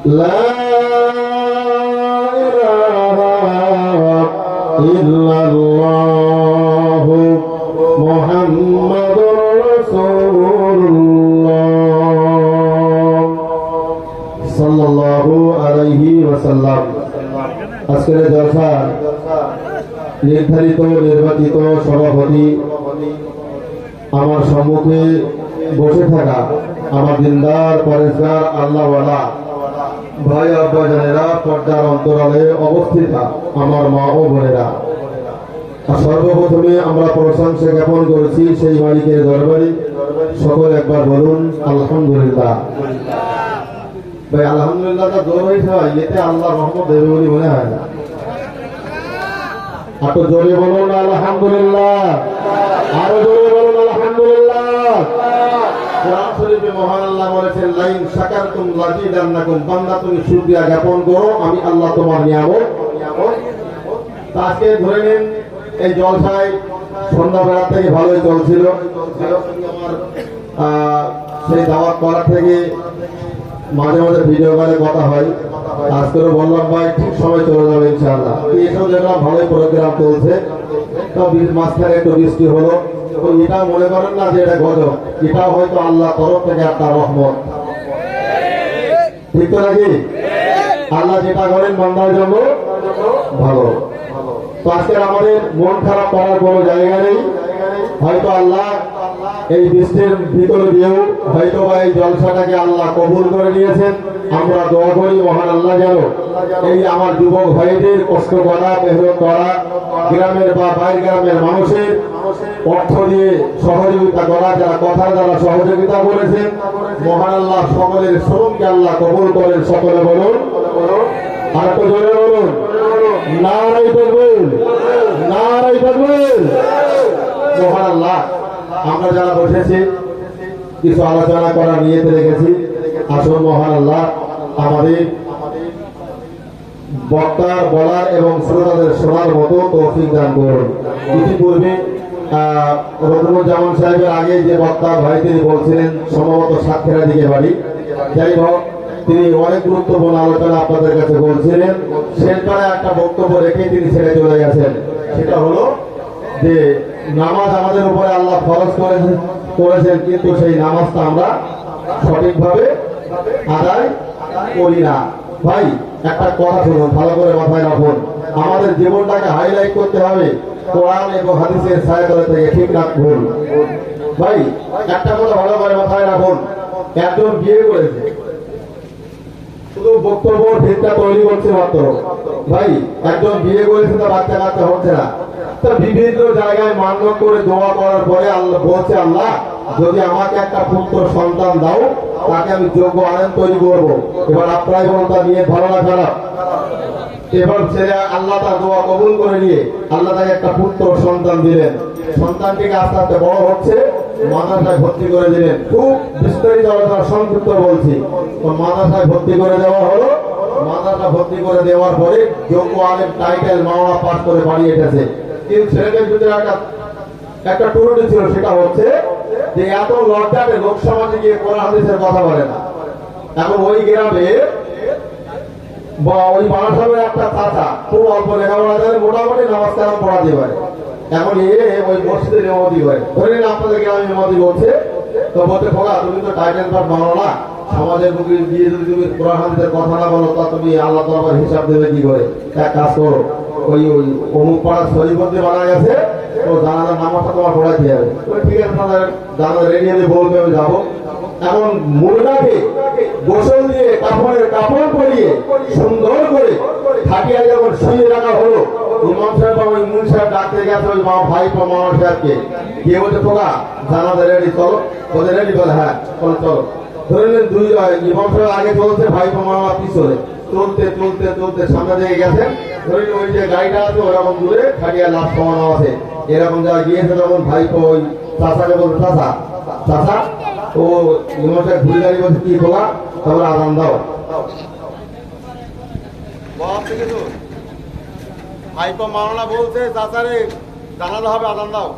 লা ইলাহা ইল্লাল্লাহু মুহাম্মাদুর রাসূলুল্লাহ সাল্লাল্লাহু আলাইহি ওয়াসাল্লাম। আজকের জলসা নির্ধারিত নির্বাচিত সভাপতি, আমার সম্মুখে বসে থাকা আমার দিনদার পরেশগার আল্লাহওয়ালা ভাই আব্বাজানেরা, পর্দার অন্তরালে অবস্থিত আমার মা ও বোনেরা, সর্বপ্রথমে আমরা প্রশংসা জ্ঞাপন করেছি সেই মালিকের দরবারে। সকল একবার বলুন আলহামদুলিল্লাহ। ভাই আলহামদুলিল্লাহটা জোর হয়েছে ভাই, এতে আল্লাহ রহমত দেবে বলে মনে হয় না। এত জোরে বলুন আলহামদুলিল্লাহ, আরো জোরে বলুন আলহামদুলিল্লাহ। কোরআন শরীফে মহান আল্লাহ বলেছেন, লাইন শাকারতুম লাযিদান্নাকুম, বান্দা তুমি শুকরিয়া জ্ঞাপন করো, আমি আল্লাহ তোমার নিয়ামত। আজকে ধরে নিন এই জলসায় সন্ধ্যাবেলা থেকে ভালোই চলছিল। সেই দাওয়াত করার থেকে মাঝে মাঝে ভিডিও কলে কথা হয়। আজকেও বললাম ভাই ঠিক সময় চলে যাবে ইনশাআল্লাহ। এসব দেখলাম ভালোই প্রোগ্রাম চলছে, তো মাঝখানে একটু বৃষ্টি হলো। এটা মনে করেন না যে এটা গজব, এটা হয়তো আল্লাহ তরফ থেকে একটা রহমত। ঠিক তো নাকি? আল্লাহ যেটা করেন বান্দার জন্য ভালো। তো আজকের আমাদের মন খারাপ করার কোনো জায়গা নেই। হয়তো আল্লাহ এই বৃষ্টির ভিতরে দিয়েও হয়তো বা এই জলসাটাকে আল্লাহ কবুল করে নিয়েছেন। আমরা দোয়া করি মহান আল্লাহ যেন এই আমার যুবক ভাইদের কষ্ট করা, মেহনত করা, গ্রামের বা বাইরের গ্রামের মানুষের অর্থ দিয়ে সহযোগিতা করা, যারা কথার দ্বারা সহযোগিতা করেছেন, মহান আল্লাহ সকলের শ্রমকে আল্লাহ কবুল করেন। সকলে বলুন আর একটু জোরে বলুন নারায়ে তাকবীর, নারায়ে তাকবীর। মহান আল্লাহ, আমরা যারা বসেছি কিছু আলোচনা করার নিয়তে রেখেছি। আসুন মহান আল্লাহ আমাদের বক্তার বলার এবং শ্রোতাদের শোনার মতো তৌফিক দান করুন। ইতিপূর্বে রকমুজ্জামান সাহেবের আগে যে বক্তা ভাই তিনি বলছিলেন, সম্ভবত সাতক্ষীরা দিকে বাড়ি, যাই হোক তিনি অনেক গুরুত্বপূর্ণ আলোচনা আপনাদের কাছে বলছিলেন। শেষবারে একটা বক্তব্য রেখে তিনি ছেড়ে চলে গেছেন। সেটা হলো যে নামাজ আমাদের উপরে আল্লাহ ফরজ করেছেন, কিন্তু সেই নামাজটা আমরা সঠিকভাবে আদায় করি না। ভাই একটা কথা শুনুন, ভালো করে মাথায় রাখুন, আমাদের জীবনটাকে হাইলাইট করতে হবে কোরআন এবং হাদিসের ছায়াতলে থেকে। ঠিক রাখুন ভাই, একটা কথা ভালো করে মাথায় রাখুন। একজন বিয়ে করেছে, শুধু বক্তব্য ঠিকটা তৈরি করছে মাত্র। ভাই একজন বিয়ে করেছে, তার বাচ্চা কাচ্চা হচ্ছে না, তো বিভিন্ন জায়গায় মান্য করে দোয়া করার পরে আল্লাহ বলছে, আল্লাহ যদি আমাকে একটা পুত্র সন্তান দাও, তাকে আমি যোগ্য আলেম তৈরি করবো। এবার আপনারাই বলুন তার নিয়ে ভালো না খারাপ? এবার ছেলে আল্লাহ তার দোয়া কবুল করে নিয়ে আল্লাহ তাকে একটা পুত্র সন্তান দিলেন। সন্তানটিকে আস্তে আস্তে বড় হচ্ছে, মাদ্রাসায় ভর্তি করে দিলেন। খুব বিস্তারিত আলোচনা সংক্ষিপ্ত বলছি। মাদ্রাসায় ভর্তি করে দেওয়া হলো। মাদ্রাসা ভর্তি করে দেওয়ার পরে যোগ্য আলেম টাইটেল মাওলা পাস করে বাড়ি এসেছে। কিন্তু ছেলেদের ভিতরে একটা টুরুটি ছিল, সেটা হচ্ছে যে এত লজ্জাতে লোক সমাজে গিয়ে কোরআন হাদিসের কথা বলে না। এখন ওই গ্রামে বা ওই মাদ্রাসার একটা চাচা খুব অল্প লেখাপড়া জানে, মোটামুটি নামাজ কালাম পড়াতে পারে। এখন ওই মসজিদের ইমামতি করে, ধরে নিন আপনাদের গ্রামে ইমামতি করছে, তো বলতে খোকা তুমি তো টাইটেল পাঠ মানো না, সমাজের মুখে গিয়ে যদি তুমি কোরআন হাদিসের কথা না বলো, তা তুমি আল্লাহ তাআলার হিসাব দেবে কি করে? এক কাজ করো, ওই অমুক পাড়ার শরীফতে মারা গেছে, তো জানাজার নামাজটা তোমার পড়াইতে হবে। ঠিক আছে, তাদের জানাজা রেডি হলে বলবে আমি যাবো। এখন মুর্দাকে গোসল দিয়ে কাপড়ের কাপড় পরিয়ে সুন্দর করে খাটিয়া যখন শুয়ে রাখা হলো, ইমাম সাহেব ওই মুন সাহেব ডাকতে গেছে ওই ভাই মামা সাহেবকে, গিয়ে বলছে খোকা জানাজা রেডি, চলো। বলে রেডি? বলে হ্যাঁ। বলে চলো। ধরে নিন দুই ইমাম সাহেব আগে চলছে, ভাই মামা পিছনে, চলতে চলতে চলতে সামনে দিকে গেছেন। ধরে নিন ওই যে গাড়িটা আছে ওরকম দূরে খাটিয়া লাশ কমানো আছে, এরকম যা গিয়েছে তখন ভাই ওই চাষাকে বলছে, চাষা চাষা ও ইমাম সাহেব ঘুরে গাড়ি বলছে কি খোলা, তারপরে আদান দাও। ভাইপো মাওলানা বলছে চাচারে জানাজা হবে, আদান দাও।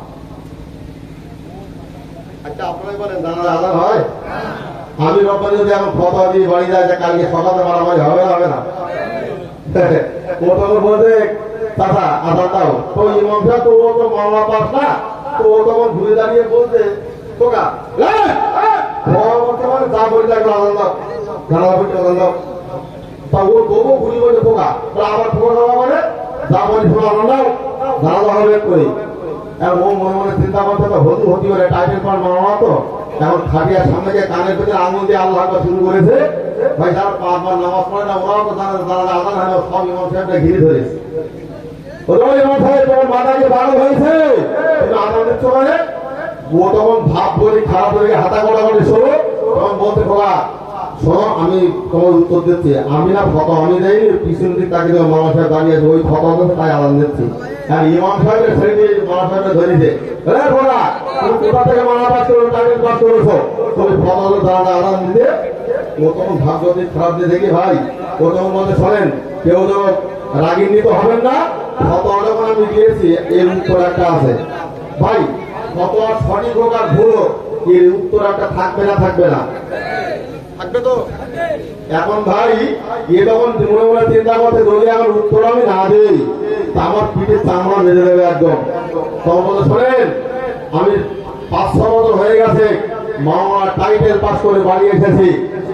আচ্ছা আপনারাই বলেন জানাজা আদান হয়? আমি রব্বানি যদি এখন ফতোয়া দিয়ে বাড়ি যায় যে কালকে সকালে মারামারি হবে না হবে না ও তখন বলছে চাচা আধার দাও তো ইমাম সাহেব তো ও তো মামলা পাস না তো ও তখন ঘুরে দাঁড়িয়ে বলছে তোকা যা বলি লাগলো আধার দাও জানা বলছে আধার দাও তা ও তবুও ঘুরি বলছে পোকা আবার পোকা খাওয়া মানে যা বলি শোনা আধার দাও জানা হবে করি এখন ও মনে মনে চিন্তা করতে হতে পারে টাইটেল পার মামলা তো এখন খাটিয়ার সামনে গিয়ে কানের ভিতরে আঙুল দিয়ে আল্লাহ শুরু করেছে ভাই যারা পাঁচবার নামাজ পড়ে না ওরাও তো জানে যারা আদান হয় সব ইমাম সাহেবটা ঘিরে ধরেছে ইমাম সাহেব তোমার মাথাকে ভালো হয়েছে তুমি আদান দিচ্ছ মানে ও তখন ভাব বলি খারাপ হয়ে হাতা গোটা করে শোনো তখন বলতে খোলা শোনো আমি তোমার উত্তর দিচ্ছি আমি না ফটো আমি দেয়নি পিছন দিক তাকে মামা সাহেব দাঁড়িয়ে আছে ওই ফটো তাই আদান দিচ্ছি আর ইমাম সাহেবের ছেড়ে দিয়ে মামা সাহেবটা ধরেছে খোলা তুমি কোথা থেকে মামা পাস করো টার্গেট পাস করেছো তুমি ফটো দাঁড়া আদান দিতে ও তখন ভাগ্য দিক খারাপ দিয়ে দেখি ভাই ও তখন বলতে শোনেন কেউ তো রাগিন্বিত হবেন না ফটো যখন আমি দিয়েছি এর উত্তর একটা আছে ভাই কত সঠিক হোক আর ভুল হোক এর উত্তর একটা থাকবে না থাকবে না থাকবে তো এখন ভাই এ তখন মনে মনে চিন্তা করতে যদি আমার উত্তর আমি না দিই তা আমার পিঠে চামড়া বেঁধে দেবে একদম তখন বলতে শোনেন আমি 5-6 বছর হয়ে গেছে মামলা টাইটেল পাস করে বাড়ি এসেছি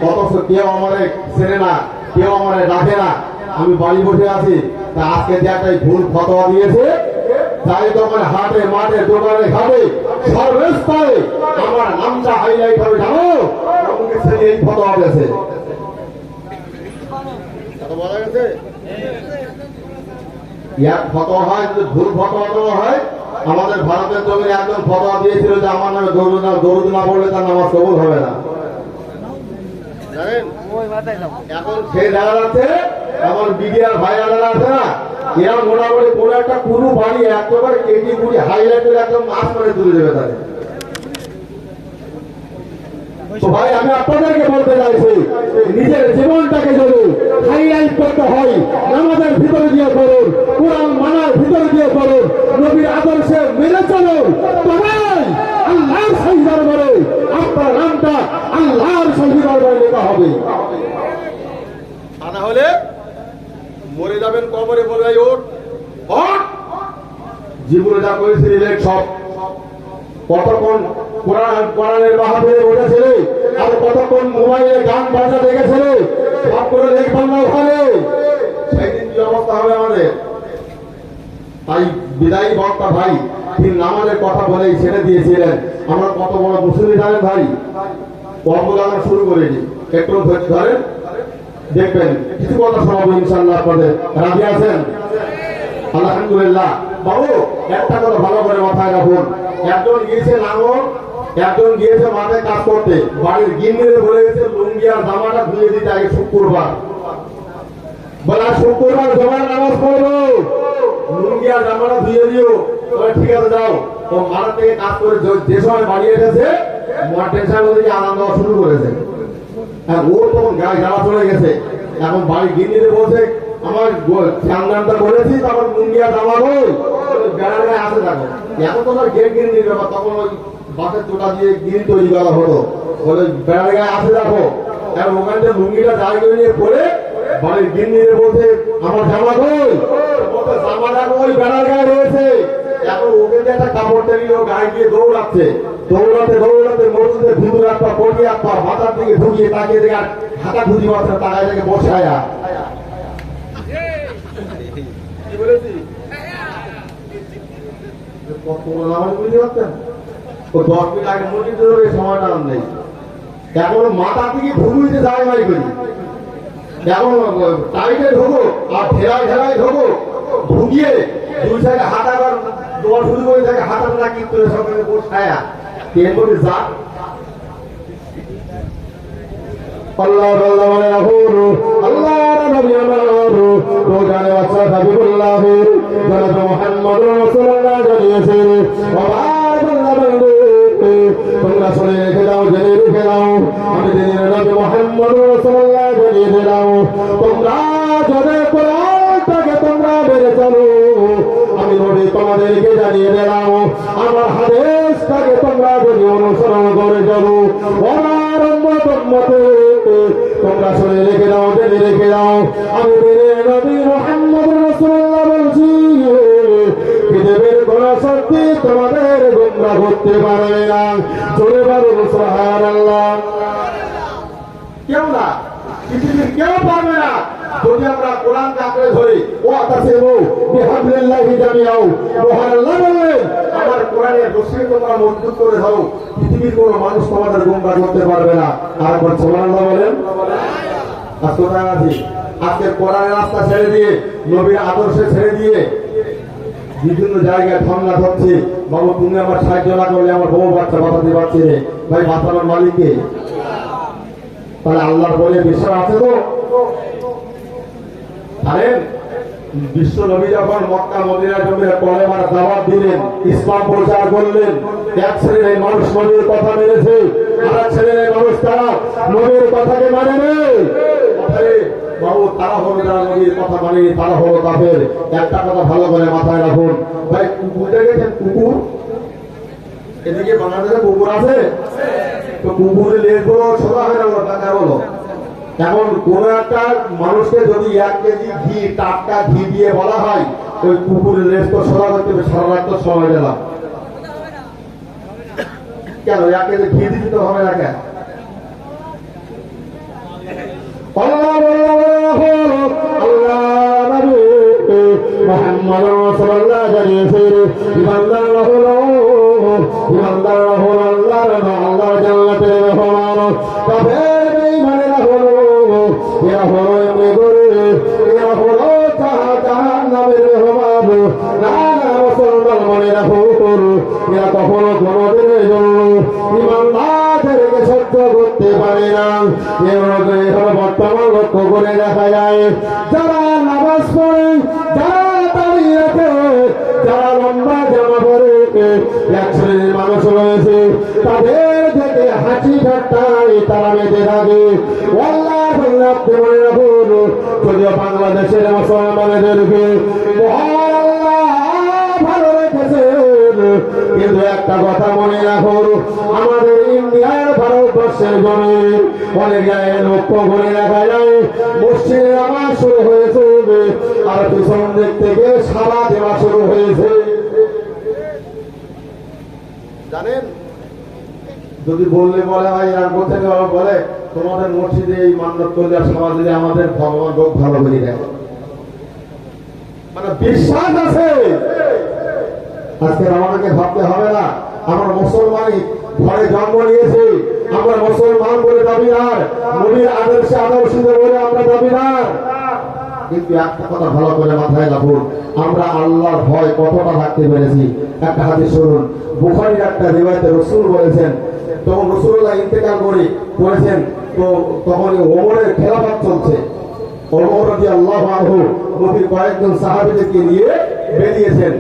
অথচ কেউ আমারে চেনে না কেউ আমারে ডাকে না আমি বাড়ি বসে আছি তা আজকে যে একটা ভুল ফতোয়া দিয়েছে তাই তখন হাটে মাঠে দোকানে ঘাটে সর্বস্থানে আমার নামটা হাইলাইট হবে জানো আমাকে ছেলে এই ফতোয়া দিয়েছে বলা গেছে এক ফতোয়া হয় যদি ভুল ফতোয়া হয় আমাদের ভারতের জমিনে একজন ফতোয়া দিয়েছিল যে আমার নামে দরুদ না পড়লে তার নামাজ কবুল হবে না জানেন এখন সেই দেখা যাচ্ছে এখন বিডিআর ভাইরা আছে না এরা মোটামুটি কোনো একটা কুরু বাড়ি একেবারে কেটি কুড়ি হাইলাইট করে একদম মাছ করে তুলে দেবে তাদের তো ভাই আমি আপনাদেরকে বলতে চাইছি নিজের জীবনটাকে যদি হাইলাইট করতে হয় নামাজের ভিতরে দিয়ে করুন কোরআন মানার ভিতরে দিয়ে করুন নবীর আদর্শে মেনে চলুন তবেই আল্লাহর সহি দরবারে আপনার নামটা আল্লাহর সহি দরবারে লেখা হবে তা না হলে মরে যাবেন কবরে বলে ওঠ জীবনে যা করেছিলেন সব কতক্ষণ কোরআনের মাহফিলে বসেছিলে আর কতক্ষণ মোবাইলে গান বাজনা দেখেছিলে সব করে দেখবেন না ওখানে সেদিন কি অবস্থা হবে আমাদের তাই বিদায়ী বক্তা ভাই তিনি নামাজের কথা বলেই ছেড়ে দিয়েছিলেন আমরা কত বড় মুসলিম জানেন ভাই কর্মদান শুরু করেছি একটু ধৈর্য ধরেন দেখবেন কিছু কথা শোনাবো ইনশাআল্লাহ আপনাদের রাজি আছেন আলহামদুলিল্লাহ বাবু একটা কথা ভালো করে মাথায় রাখুন একজন গিয়েছে লাঙল একজন গিয়েছে মাঠে কাজ করতে বাড়ির গিন্নিরে বলে গেছে লুঙ্গি আর জামাটা ধুয়ে দিতে আগে শুক্রবার বলা শুক্রবার জমার নামাজ পড়বো লুঙ্গি আর জামাটা ধুয়ে দিও ঠিক আছে যাও তো মাঠ থেকে কাজ করে যে সময় বাড়ি এসেছে টেনশন ওদিকে আনন্দ শুরু করেছে আর ও তখন গায়ে জ্বালা চলে গেছে এখন বাড়ি গিন্নিরে বলছে আমার সামনানটা বলেছি তখন মুন্ডিয়া জামা বই বেড়ার গায়ে আসে থাকো এখন তো গেট গিন্নির ব্যাপার তখন ওই বাসের চোটা দিয়ে গিরি তৈরি করা হতো বলে বেড়ার গায়ে আসে রাখো এখন ওখান থেকে লুঙ্গিটা জায়গা করে নিয়ে পরে বাড়ির গিন্নিরে বলছে আমার জামা কই বলতে জামাটা ওই বেড়ার গায়ে রয়েছে এখন ওকে যে একটা কাপড় টেনে ও গায়ে গিয়ে দৌড়াচ্ছে দৌড়াতে মরুদের ভিতরে একটা পড়ি একটা মাথার দিকে ঢুকিয়ে তাকিয়ে দেখে আর হাতা খুঁজি মাত্র তাকায় থেকে বসায়া কি বলেছি বুঝতে পারছেন ও 10 মিনিট আগে মসজিদ সময়টা নেই এখন মাথা থেকে ভুলুইতে যায় মারি করি এখন টাইটে ঢোকো আর ঢেলায় ঢোকো ঢুকিয়ে দুই সাইডে হাত আবার দোয়া শুরু করে থাকে হাতার না কিন্তু সকালে বসায়া তেল করে যা আল্লাহ আল্লাহ মানে রাহুল আল্লাহ নবী আমার রোজানে বাচ্চা হাবিবুল্লাহ জনাব মুহাম্মদ রাসূলুল্লাহ জানিয়েছেন তোমরা শুনে রেখে দাও জেনে রেখে দাও আমি দিনের নবী মুহাম্মদ রাসূলুল্লাহ জানিয়ে দিলাম তোমরা যদি কোরআনটাকে তোমরা মেনে চলো আমি নবী তোমাদেরকে জানিয়ে দিলাম আমার হাদিসটাকে তোমরা যদি অনুসরণ করে চলো আমার উম্মত মতো তোমরা শুনে রেখে দাও, জেনে রেখে দাও, আমি নবী মুহাম্মদ রাসূলুল্লাহ বলছি, পৃথিবীর কোন শক্তি তোমাদের গোমরাহ করতে পারবে না। জোরে বলুন সুবহানাল্লাহ। কেউ না, পৃথিবীর কেউ পারবে না। যদি আমরা কোরআনকে আঁকড়ে ধরি, ওয়াতাসিমু বিহাবলিল্লাহি জামিআও, মহান আল্লাহ বলেন আমার কোরআনের রশি তোমরা মজবুত করে ধরো, পৃথিবীর কোন মানুষ তোমাদের গোমরাহ করতে পারবে না। আর সুবহানাল্লাহ বলেন। আজকে কোরআনের রাস্তা ছেড়ে দিয়ে, নবীর আদর্শে ছেড়ে দিয়ে বিভিন্ন জায়গায় ধামলা ধরছে, বাবু তুমি আমার সাহায্য না করলে আমার বউ বাচ্চা বাঁচাতে পারছি রে। ভাই বাঁচানোর মালিককে? তাহলে আল্লাহর বলে বিশ্বাস আছে তো? জানেন বিশ্ব নবী যখন মক্কা মদিনা জমিনে কলেমার দাওয়াত দিলেন, ইসলাম প্রচার করলেন, এক শ্রেণীর মানুষ নবীর কথা মেনেছে, আর এক শ্রেণীর মানুষ তারা নবীর কথাকে মানে নেই। বাবু তারা হলো যারা নবীর কথা মানেনি, তারা হলো কাফের। একটা কথা ভালো করে মাথায় রাখুন ভাই, কুকুর দেখেছেন? কুকুর এদিকে বাংলাদেশে কুকুর আছে তো কুকুরের লেজগুলো সোজা হয়ে গেল, টাকা বলো। এখন কোন একটা মানুষকে যদি 1 কেজি ঘি, টাটকা ঘি দিয়ে বলা হয় ওই কুকুরের লেজ তো সোজা করতে হবে, সারা রাত তো সময় দিলাম কেন? 1 কেজি ঘি দিতে তো হবে না কেন? মুহাম্মদ রাসূলুল্লাহ জানিয়েছেন, ইমানদার হলো আল্লাহর জান্নাতের মেহমান, কাফের বেঈমানেরা হলো এরা হলো এমনি করে, এরা হলো জাহান্নামের মেহমান। না না মুসলমান মনে রাখো, এরা কখনো কোনোদিনের জন্য ইমানদারদেরকে সহ্য করতে পারে না। এভাবে বর্তমান লক্ষ্য করে দেখা যায়, যারা নামাজ পড়ে, যারা দাঁড়িয়ে রাখে, যারা লম্বা জামা পরে, এক শ্রেণীর মানুষ রয়েছে তাদের থেকে হাসি ঠাট্টায় তারা মেতে থাকে। আপনি মনে রাখুন, যদিও বাংলাদেশের মুসলমানদেরকে ভালো রেখেছেন, কিন্তু একটা কথা মনে রাখুন, আমাদের ইন্ডিয়ার ভারতবর্ষের জমি অনেক জায়গায় লক্ষ্য করে দেখা যায় মসজিদে নামাজ শুরু হয়েছে, আর পিছন দিক থেকে সারা দেওয়া শুরু হয়েছে। জানেন যদি বললে বলে ভাই আর বলতে বলে তোমাদের মসজিদে এই মান্যত করলে আর সমাজ দিলে আমাদের ভগবান রোগ ভালো করে দেয়, মানে বিশ্বাস আছে। আজকে আমাদেরকে ভাবতে হবে না আমরা মুসলমানই ঘরে জন্ম নিয়েছি, আমরা মুসলমান বলে দাবিদার, নবীর আদর্শে আদর্শিত বলে আমরা দাবিদার। কিন্তু একটা কথা ভালো করে মাথায় রাখুন, আমরা আল্লাহর ভয় কতটা থাকতে পেরেছি। একটা হাদিস শুনুন, বুখারীর একটা রিওয়ায়াতে রাসূল বলেছেন, তখন রাসূলুল্লাহ ইন্তেকাল করেছেন, তো তখন ওমরের খেলাফত চলছে। ওমর রাদিয়াল্লাহু আনহু নবীর কয়েকজন সাহাবীদেরকে নিয়ে বেরিয়েছেন।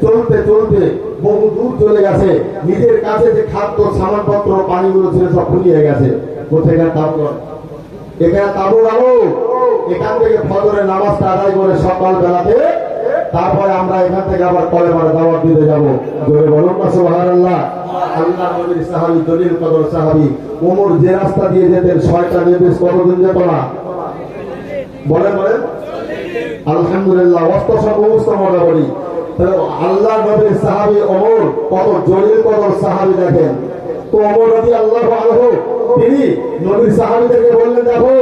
চলতে চলতে বহু দূর চলে গেছে, নিজের কাছে যে খাদ্য সামানপত্র পানিগুলো ছিল সব ফুরিয়ে গেছে। কোথায় তাবু, এখানে তাবু আলো, এখান থেকে ফজরের নামাজটা আদায় করে সকাল বেলাতে তারপরে আমরা এখান থেকে আবার কলেমার দাওয়াত দিতে যাব। জোরে বলুন না সুবহানাল্লাহ। আল্লাহ নবীর সাহাবী জলিল কদর সাহাবী ওমর যে রাস্তা দিয়ে যেতেন 6টা নির্দেশ কতদিন যেত না বলেন? আলহামদুলিল্লাহ, সমস্ত মোটামুটি। আল্লাহ নবীর সাহাবী ওমর কত জলিল কদর সাহাবী দেখেন তো। ওমর রাদিয়াল্লাহু আনহু তিনি নবীর সাহাবীদেরকে বললেন, দেখো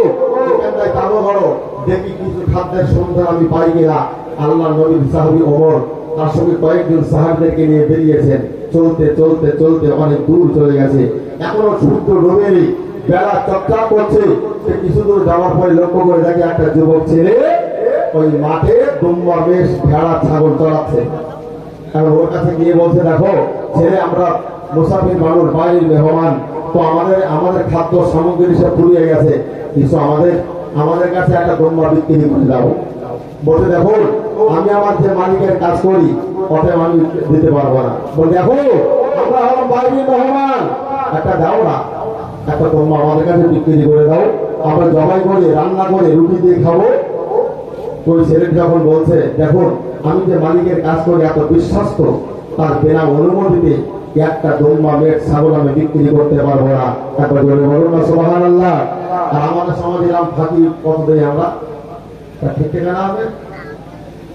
এখানটায় তাবু করো, দেখি কিছু খাদ্যের সন্ধান আমি পাই কিনা। আল্লাহ নবীর সাহাবী ওমর তার সঙ্গে কয়েকজন সাহাবীদেরকে নিয়ে বেরিয়েছেন। চলতে চলতে চলতে অনেক দূর চলে গেছে, এখনো সূর্য ডোবেনি, বেলা চকচক করছে। সে কিছু দূর যাওয়ার পরে লক্ষ্য করে দেখে একটা যুবক ছেলে ওই মাঠে দুম্বা বেশ ভেড়া ছাগল চড়াচ্ছে। কারণ ওর কাছে গিয়ে বলছে, দেখো ছেলে আমরা মুসাফির মানুষ, বাইরের মেহমান, তো আমাদের খাদ্য সামগ্রী সব ফুরিয়ে গেছে, কিছু আমাদের কাছে একটা দুম্বা বিক্রি করে দাও। বলতে দেখো আমি আমার যে মালিকের কাজ করি অতএব আমি দিতে পারবো না। বলে দেখো আমরা হলাম বাইরের মেহমান, একটা দাও না, একটা দুম্বা আমাদের কাছে বিক্রি করে দাও, আমরা জবাই করে রান্না করে রুটি দিয়ে খাবো। ওই ছেলেটি যখন বলছে, দেখুন আমি যে মালিকের কাজ করি এত বিশ্বস্ত, তার বিনা অনুমতিতে একটা দুম্বা মেট ছাগল আমি বিক্রি করতে পারবো না। একবার জোরে বলুন না সুবহানাল্লাহ। আর আমাদের সমাজে এরকম ফাঁকি কত দেয় আমরা, ঠিক ঠিকানা আছে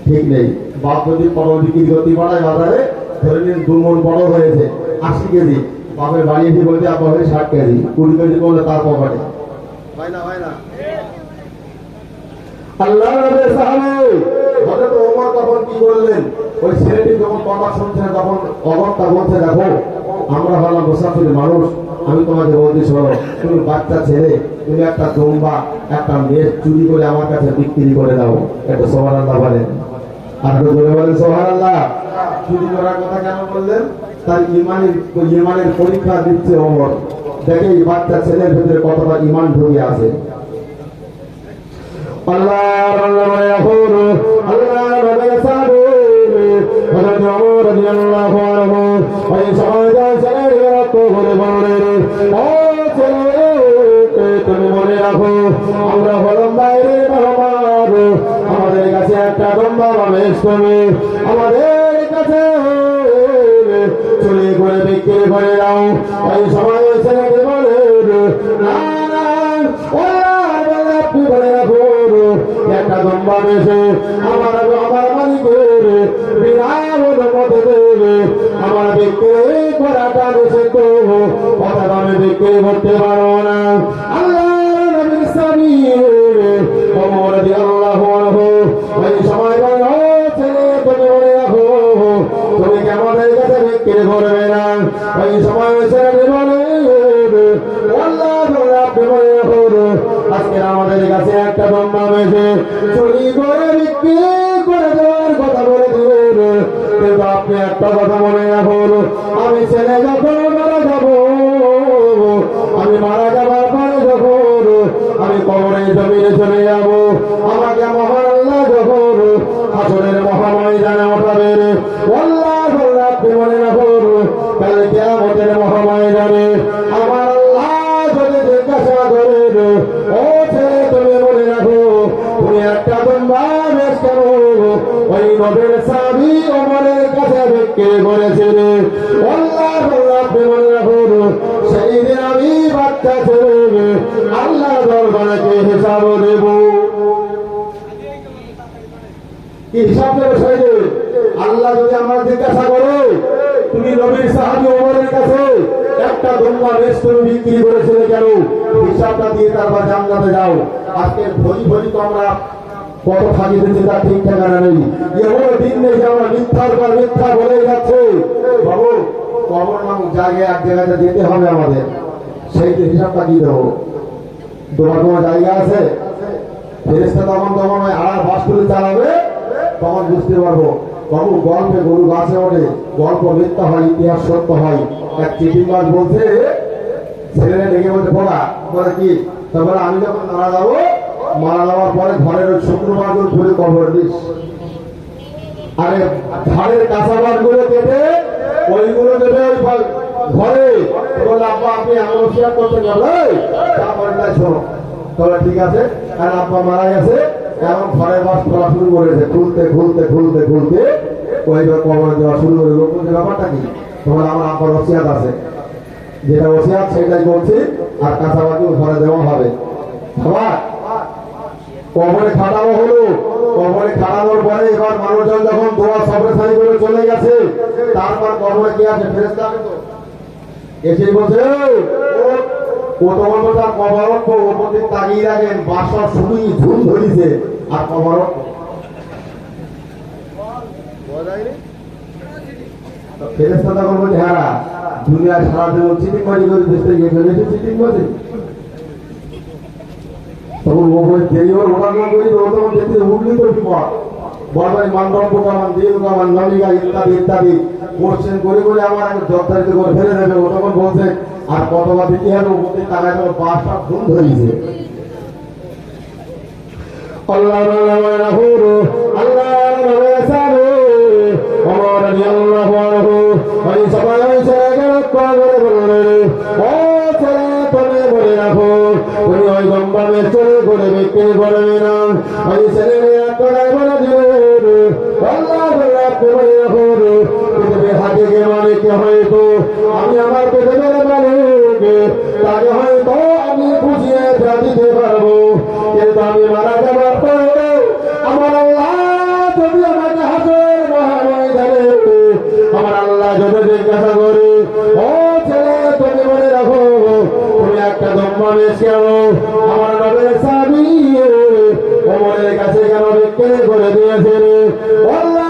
ঠিক নেই। বাপ যদি পটল বিক্রি করতে পারে বাজারে, ধরে নিন 2 মণ পটল হয়েছে 80 কেজি, বাপের বাড়ি এসে বলতে আপনার হয়ে 60 কেজি, 20 কেজি করলে তার পকেটে হয় না, হয় না। আল্লাহ নবীর সাহাবী হযরত ওমর তখন কি করলেন, ওই ছেলেটি যখন কথা শুনছে তখন অবস্থা বলছে, দেখো আমরা হলাম মুসাফির মানুষ, আমি তোমাকে বলতে শোনো, তুমি বাচ্চা ছেলে, তুমি একটা দুম্বা একটা মেষ চুরি করে আমার কাছে বিক্রি করে দাও। এটা সুবহানাল্লাহ বলেন, আর জোরে বলেন সুবহানাল্লাহ। চুরি করার কথা কেন বললেন? তার ইমানের পরীক্ষা দিচ্ছে ওমর, দেখে এই বাচ্চা ছেলের ভিতরে কতটা ইমান ঢুকে আছে। আল্লাহ তুমি মনে রাখো, আমরা হলাম বাইরের মেহমান, আমাদের কাছে একটা দুম্বা বা মেষ তুমি আমাদের কাছে চুরি করে বিক্রি করে দাও। ওই সময় ওই ছেলেটি বলে, না না, আপনি বলে রাখো একটা দুম্বা মেষে আমার মালিকের বিরাট মধ্যে দেবে, আমার বিক্রি করাটা নিষেধ করবো, কথা আমি বিক্রি করতে পারবো না। আল্লাহ নবীর সাহাবী ওমর রাদিয়াল্লাহু আনহু ওই সময় বলল, ছেলে তুমি মনে রাখো, তুমি কি আমাদের কাছে বিক্রি করবে না? ওই সময় ছেলে বলে, আল্লাহ আপনি মনে রাখো, আজকে আমাদের কাছে একটা দুম্বা মেষে চুরি করে বিক্রি করে দেওয়ার কথা বলে দিলেন, কিন্তু আপনি একটা কথা মনে রাখুন, আমি ছেলে যখন মারা যাব, আমি মারা যাবার পরে যখন আমি কবরে জমিনে চলে যাব, আমাকে মহান আল্লাহ যখন হাসরের মহাময়দানে ওঠাবেন, আল্লাহ আপনি মনে রাখুন, কাল কিয়ামতের মহাময়দানে আমার আল্লাহ যদি জিজ্ঞাসা করেন, ও ছেলে তুমি মনে রাখো, তুমি একটা দুম্বা মেষ কেন ওই নবীর সাহাবী ওমরের কাছে বিক্রি করেছিলেন? আল্লাহ আপনি মনে রাখুন, সেই দিন আমি বাচ্চা ছেলে আল্লাহ দরবারে কি হিসাব দেব? কি হিসাব দেবে? সেই দিন আল্লাহ যদি আমরা জিজ্ঞাসা করে, তুমি নবীর সাহাবী ওমরের কাছে একটা দুম্বা মেষ তুমি বিক্রি করেছিলে কেন, হিসাবটা দিয়ে তারপর জান্নাতে যাও। আজকে ভরি ভরি তো আমরা কত ফাঁকি দিচ্ছি তার ঠিক ঠিকানা নেই। এমন দিন নেই যে আমরা মিথ্যার পর মিথ্যা বলে যাচ্ছে। বাবু কবর নামক জায়গায় এক জায়গাতে যেতে হবে আমাদের, সেই হিসাবটা কি দেবো? তোমার কোনো জায়গা আছে? ফেরেশতা তখন ওই আড়ার বাসগুলি চালাবে, তখন বুঝতে পারবো। বাবু গল্পে গরু গাছে ওঠে, গল্প মিথ্যা হয়, ইতিহাস সত্য হয়। এক চিঠিবাজ বলছে, ছেলেরা ডেকে বলছে, বলে কি, তারপরে আমি যখন মারা যাবো, মারা যাওয়ার পরে ঘরের ওই শুক্রবার ঘুরে কবর দিস, আরে ধারের কাঁচাবাদ গুলো কেটে ওইগুলো দেবে ওই ঘরে। বলে আব্বা আপনি এমন শেয়ার করতে পারলেন, তারপরে তাই শোনো, তবে ঠিক আছে। আর আব্বা মারা গেছে, এখন ঘরের বাস খোলা শুরু করেছে, খুলতে খুলতে খুলতে খুলতে ওই কবর দেওয়া শুরু করে। লোক বলছে ব্যাপারটা কি? তখন আমার আব্বার ওসিয়াত আছে, যেটা ওসিয়াত সেটাই করছি, আর কাঁচাবাদিও ঘরে দেওয়া হবে। আবার কবরে খাটানো হলো, কবরে খাটানোর পরে এবার মানুষজন যখন দোয়া সবরেসারি করে চলে গেছে, তারপর কবরে কি আছে? ফেরেশতা এসে বলছে, ও তখন তো তার কবরত ওপর দিকে তাকিয়ে রাখেন, বাসা শুধুই ঝুম ধরিছে, আর কবরত ফেরেশতা তখন বলছে, হ্যাঁ দুনিয়া সারা জীবন চিটিং বাড়ি করে দেশে গিয়ে ফেলেছে, চিটিং বাড়ি। তখন ও বলে দেরি ওর ঘটনা করি, ও তখন দেখতে উঠলি তো বিপদ। বলবেন মানদণ্ড কামান, দিন কামান, নলিকা ইত্যাদি ইত্যাদি কোশ্চেন করে করে আমার জর্দারিত করে ফেলে দেবে। ও তখন বলছে, আর কতবার দিতে হবে ওপর টাকায় তখন বাসটা ঘুম ধরিয়েছে। আল্লাহ আল্লাহ চলে করে বিক্রি করবে না, ওই ছেলে বলে দিল, আল্লাহ হবে হাকিকে মালিককে হয়তো আমি আমার পেটের মালিক, তাকে হয়তো আমি বুঝিয়ে দিতে পারবো, কিন্তু আমি মারা যাবার পরে আমার আল্লাহ যদি আমাকে হাতের মহাময়দানে আমার আল্লাহ যদি জিজ্ঞাসা করে, ও ছেলে তুমি মনে রাখো তুমি একটা দম্মা বেশ কেন আমার নবের সাবি ওমরের কাছে কেন বিক্রি করে দিয়েছেন, আল্লাহ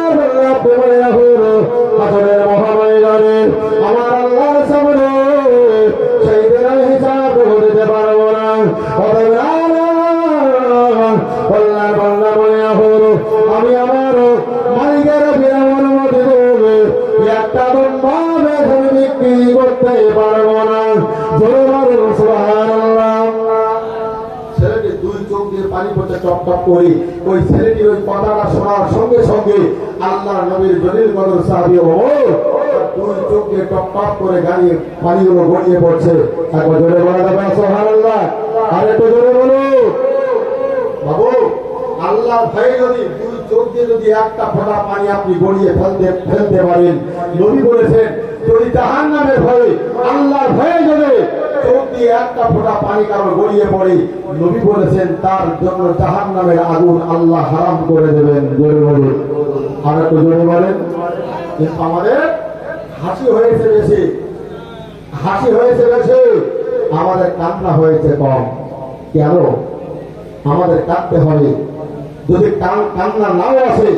আপনি মনে রাখুন হাতের মহাময়দানে আমার আল্লাহর সামনে সেই দিন আমি হিসাব দিতে পারবো না। কল্যাণ বাংলা মনে রাখুন আমি আমার মালিকের বিনা অনুমতি দেবে একটা দম্মা বেশ আমি বিক্রি করতে পারবো না। জোরে বলুন সুবহানাল্লাহ। ছেলেটি দুই চোখ দিয়ে পানি পড়তে টপ টপ করে ওই ছেলেটির ওই কথাটা শোনার সঙ্গে সঙ্গে আল্লাহর নবীর জলিল কদর সাহাবী ওমর দুই চোখ দিয়ে টপ টপ করে গাড়িয়ে পানিগুলো গড়িয়ে পড়ছে। একবার জোরে বলা যাবে সুবহানাল্লাহ, আর একটু জোরে বলুন। বাবু আল্লাহর ভয়ে যদি দুই চোখ দিয়ে যদি একটা ফোঁটা পানি আপনি গড়িয়ে ফেলতে পারেন, নবী বলেছেন যদি জাহান্নামের ভয়ে আল্লাহর ভয়ে যদি চোখ দিয়ে একটা ফোঁটা পানি কারো গড়িয়ে পড়ে, নবী বলেছেন তার জন্য জাহান্নামের আগুন আল্লাহ হারাম করে দেবেন। জোরে বলুন, আর একটু জোরে বলেন। কিন্তু আমাদের হাসি হয়েছে বেশি, হাসি হয়েছে বেশি, আমাদের কান্না হয়েছে কম। কেন আমাদের কাঁদতে হবে? যদি কান্না নাও আসে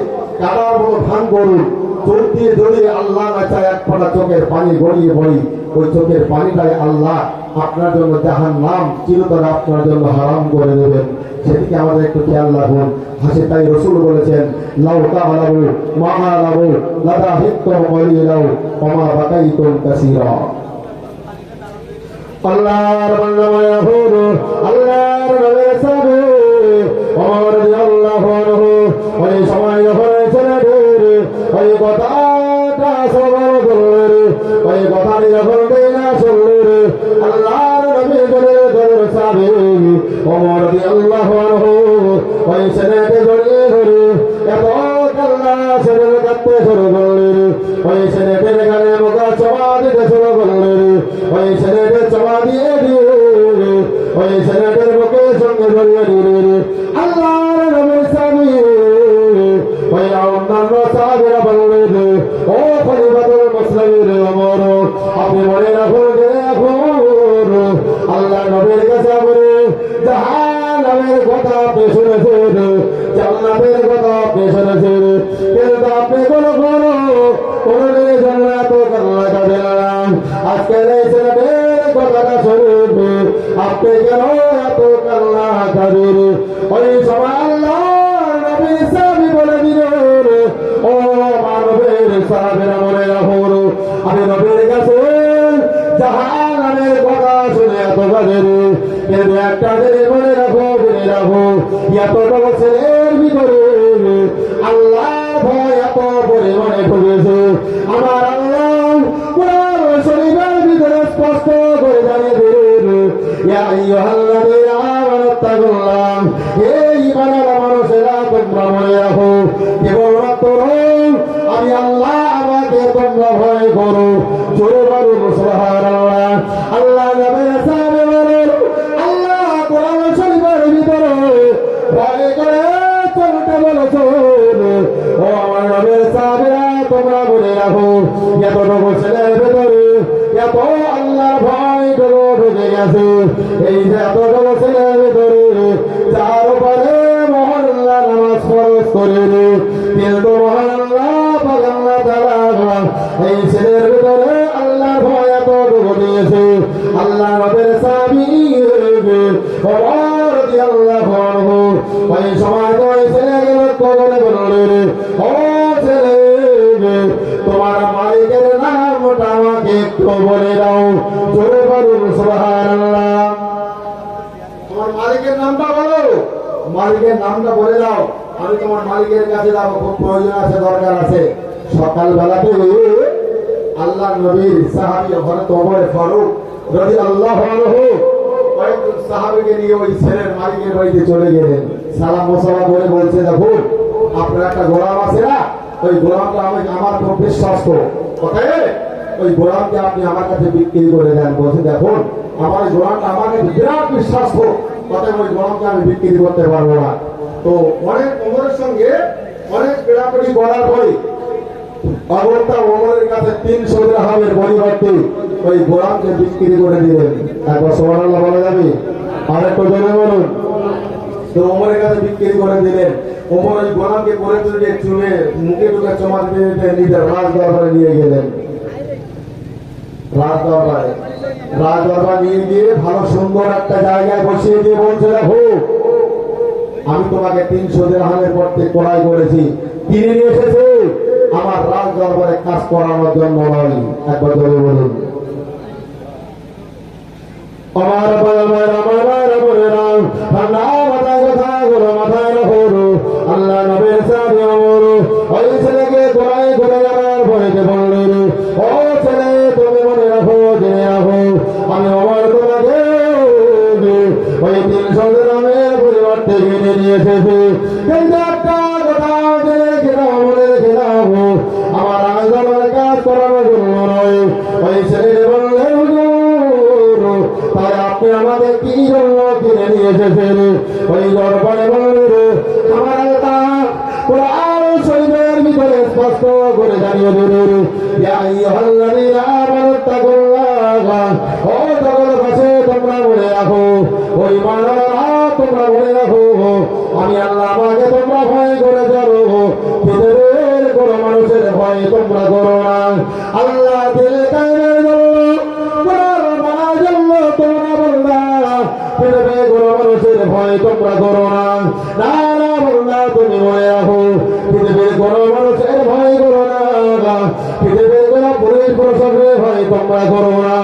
কাদার মতো ভান করুন, চোখ দিয়ে যদি আল্লাহ না চায় এক ফোঁটা চোখের পানি গড়িয়ে পড়ি, ওই চোখের পানিটাই আল্লাহ আপনার জন্য জাহান্নাম চিরতরে আপনার জন্য হারাম করে দেবেন। সেদিকে আমাদের একটু খেয়াল রাখুন। হাসি তাই রসুল বলেছেন লাউ তাআলামু মা আলামু লাদাহিকতুম কলিলাও ওয়া মা বাকাইতুম কাসীরা। আল্লাহর বান্দা মায়াহুর আল্লাহর নবী সাবে ওমর রাদিয়াল্লাহু আনহু ওই সময় যখন ছেলেটির ওই কথাটা শ্রবণ করলেন, ওই কথাটি যখন দেনা শুনলেন, আল্লাহর নবী জলিল কদর সাবে ওমর রাদিয়াল্লাহু আনহু ওই ছেলেকে জড়িয়ে ধরে এত কান্না ছেলে কাঁদতে শুরু করলেন। ওই ছেলেটির গালে মুখে চমা দিতে শুরু করলেন। ওই ছেলেটির চমা দিয়ে দিয়ে ওই ছেলেটির বুকে সঙ্গে জড়িয়ে দিলেন। আল্লাহর নবীর সাহাবী ওই অন্যান্য সাহাবীরা বললেন, ও খলিফাতুল মুসলিমিন ওমর আপনি মনে রাখুন আল্লাহ নবীর কাছে আপনি জাহান্নামের কথা আপনি শুনেছেন, জান্নাতের কথা আপনি শুনেছেন, কিন্তু আপনি কোনদিন জান্নাত কান্না কাঁদেন না। আজকের এই ছেলেদের কথাটা শুনে আপনি কেন এত কান্না কাঁদেন? ওই সময় আল্লাহর নবী সাহাবী বলে দিলেন, ও মানবের সাহাবীরা মনে রাখুন আমি নবীর কাছে জাহান্নামের কথা শুনে এত কাঁদেন, কিন্তু একটা জিনিস মনে রাখো এতটুকু ছেলের ভিতরে আল্লাহ ভয় এত পরিমাণে ঢুকেছে। আমার আল্লাহ কোরআন শরীফের ভিতরে স্পষ্ট করে জানিয়ে দিলেন, ইয়া আইয়ুহাল্লাযীনা আমানুত্তাকুল্লাহ, হে ঈমানওয়ালা মানুষেরা তোমরা মনে রাখো কেবলমাত্র আমি আল্লাহ আমাকে তোমরা ভয় করো। জোরে বলুন সুবহানাল্লাহ। আল্লাহ নবীর সাহাবী বলেন আল্লাহ কোরআন শরীফের ভিতরে ভয় করে চলতে বলেছেন। ও আমার নবীর সাহাবীরা তোমরা মনে রাখো এতটুকু ছেলের ভেতরে এত আল্লাহর ভয় ঢুকে গেছে। এই যে এতটুকু ছেলের ভেতরে যার উপরে মহল্লা নামাজ ফরজ করেন, কিন্তু মহল্লা পাগাল্লা তাআলা এই ছেলের ভেতরে আল্লাহর ভয় এতটুকু দিয়েছে। আল্লাহ নবীর সাহাবী ওমর রাদিয়াল্লাহু আনহু ওই সময় ওই ছেলেকে লক্ষ্য করে বললেন, ও ছেলে তোমার মালিকের নামটা আমাকে একটু বলে দাও। জোরে বলুন সুবহানাল্লাহ। তোমার মালিকের নামটা বলো, মালিকের নামটা বলে দাও, আমি তোমার মালিকের কাছে যাবো, খুব প্রয়োজন আছে, দরকার আছে। সকালবেলাতে আল্লাহ নবীর সাহাবী হযরত ওমর ফারুক রাদিয়াল্লাহু আনহু কয়েকজন সাহাবীকে নিয়ে ওই ছেলের মালিকের বাড়িতে চলে গেলেন। সালাম মোসাফা করে বলছে, দেখুন আপনার একটা গোলাম আছে না, ওই গোলামটা আমার খুব বিশ্বস্ত, অতএব ওই গোলামকে আপনি আমার কাছে বিক্রি করে দেন। বলছে দেখুন আমার এই গোলামটা আমার কাছে বিরাট বিশ্বাস হোক, অতএব ওই গোলামকে আমি বিক্রি করতে পারবো না। তো অনেক ওমরের সঙ্গে অনেক পেড়াপড়ি করার পরে অগত্যা ওমরের কাছে 300 দিরহামের পরিবর্তে ওই গোলামকে বিক্রি করে দিলেন। একবার সুবহানাল্লাহ বলা যাবে? আর একটু জোরে বলুন। তো ওমরের কাছে বিক্রি করে দিলেন। ওমর ওই গোলামকে করে তুলে চুলে মুখে ঢুকে চমা দিতে নিজের রাজ দরবারে নিয়ে গেলেন। রাজ দরবার নিয়ে গিয়ে ভালো সুন্দর একটা জায়গায় বসিয়ে দিয়ে বলছে দেখো আমি তোমাকে 300 দিরহামের পড়তে ক্রয় করেছি, কিনে নিয়ে এসেছে আমার রাজ দরবারে কাজ করানোর জন্য নয়। একবার ধরে বলুন। আমার মাথায় রাখো আল্লাহ নবীর সাথে ওই ছেলেকে ক্রয় করে যাওয়ার পরে বললেন ও ছেলে তুমি মনে রাখো জেনে রাখো আমি আমার তোমাকে ওই 300 দিরহামের পরিবর্তে কিনে নিয়ে এসেছি। কিন্তু একটা কথা জেনে রেখে দাও, মনে রেখে দাও, আমার রাজদরবারে কাজ করানোর জন্য নয়। ওই ছেলে বললেন হুজুর তাই আপনি আমাকে কি জন্য কিনে নিয়ে এসেছেন? ওই দরবারে বললেন আমার আল্লাহ কুরআন শরীফের ভিতরে স্পষ্ট করে জানিয়ে দিলেন ইয়া আইয়ুহাল্লাযীনা আমানু তাকুল্লাহ, ও জগৎবাসী তোমরা মনে রাখো, ওই মানবরা তোমরা মনে রাখো আমি আল্লাহ আমাকে তোমরা ভয় করে চলো, পৃথিবীর কোনো মানুষের ভয় তোমরা করো না। আল্লাহ দিল কায়েমের জন্য কোরআন মানার জন্য তোমরা বলবা পৃথিবীর কোনো মানুষের ভয় তোমরা করো না। না না বলবা তুমি মনে রাখো পৃথিবীর কোনো মানুষের ভয় করো না, পৃথিবীর কোনো পুলিশ প্রশাসনের ভয় তোমরা করো না।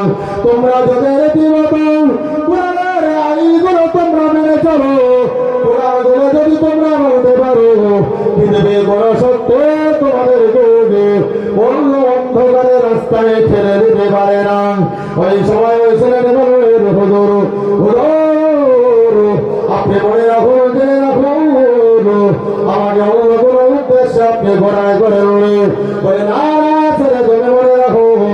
তোমরা যাদের রীতিমতো কোরআনের আইনগুলো তোমরা মেনে চলো, কোরআনগুলো যদি তোমরা বলতে পারো পৃথিবীর কোনো সত্য তোমাদের যোগে অন্য অন্ধকারের রাস্তায় ঠেলে দিতে পারে না। ওই সময় ওই ছেলেটি বললেন হুজুর আপনি মনে রাখুন জেনে রাখুন আমাকে অন্য কোনো উদ্দেশ্যে আপনি ঘোরায় করে বলে না